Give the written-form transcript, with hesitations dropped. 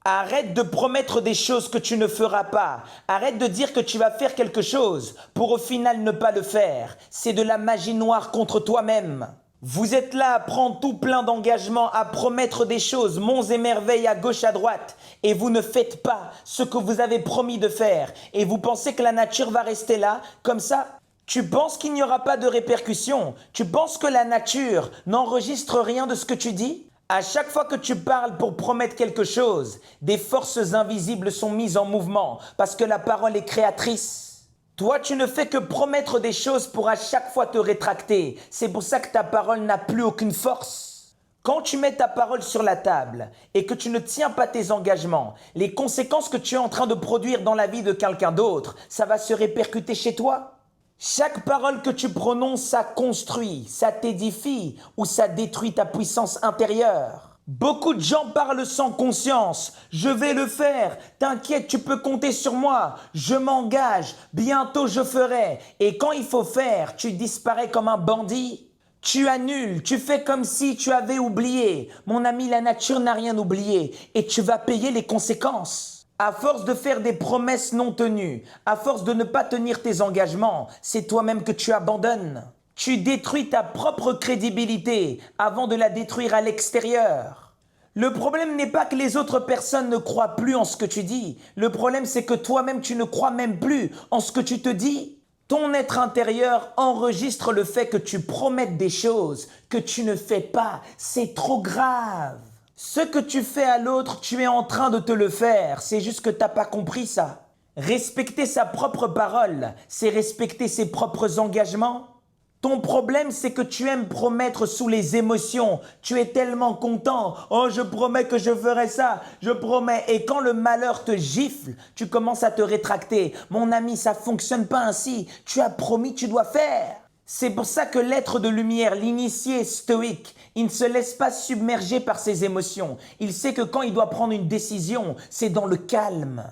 Arrête de promettre des choses que tu ne feras pas. Arrête de dire que tu vas faire quelque chose pour au final ne pas le faire. C'est de la magie noire contre toi-même. Vous êtes là à prendre tout plein d'engagements, à promettre des choses, monts et merveilles à gauche à droite, et vous ne faites pas ce que vous avez promis de faire. Et vous pensez que la nature va rester là, comme ça? Tu penses qu'il n'y aura pas de répercussions? Tu penses que la nature n'enregistre rien de ce que tu dis? À chaque fois que tu parles pour promettre quelque chose, des forces invisibles sont mises en mouvement parce que la parole est créatrice. Toi, tu ne fais que promettre des choses pour à chaque fois te rétracter. C'est pour ça que ta parole n'a plus aucune force. Quand tu mets ta parole sur la table et que tu ne tiens pas tes engagements, les conséquences que tu es en train de produire dans la vie de quelqu'un d'autre, ça va se répercuter chez toi. Chaque parole que tu prononces, ça construit, ça t'édifie ou ça détruit ta puissance intérieure. Beaucoup de gens parlent sans conscience. Je vais le faire. T'inquiète, tu peux compter sur moi. Je m'engage. Bientôt je ferai. Et quand il faut faire, tu disparais comme un bandit. Tu annules, tu fais comme si tu avais oublié. Mon ami, la nature n'a rien oublié et tu vas payer les conséquences. À force de faire des promesses non tenues, à force de ne pas tenir tes engagements, c'est toi-même que tu abandonnes. Tu détruis ta propre crédibilité avant de la détruire à l'extérieur. Le problème n'est pas que les autres personnes ne croient plus en ce que tu dis. Le problème, c'est que toi-même, tu ne crois même plus en ce que tu te dis. Ton être intérieur enregistre le fait que tu promettes des choses que tu ne fais pas. C'est trop grave. Ce que tu fais à l'autre, tu es en train de te le faire. C'est juste que tu n'as pas compris ça. Respecter sa propre parole, c'est respecter ses propres engagements. Ton problème, c'est que tu aimes promettre sous les émotions. Tu es tellement content. Oh, je promets que je ferai ça. Je promets. Et quand le malheur te gifle, tu commences à te rétracter. Mon ami, ça fonctionne pas ainsi. Tu as promis, tu dois faire. C'est pour ça que l'être de lumière, l'initié stoïque, il ne se laisse pas submerger par ses émotions. Il sait que quand il doit prendre une décision, c'est dans le calme.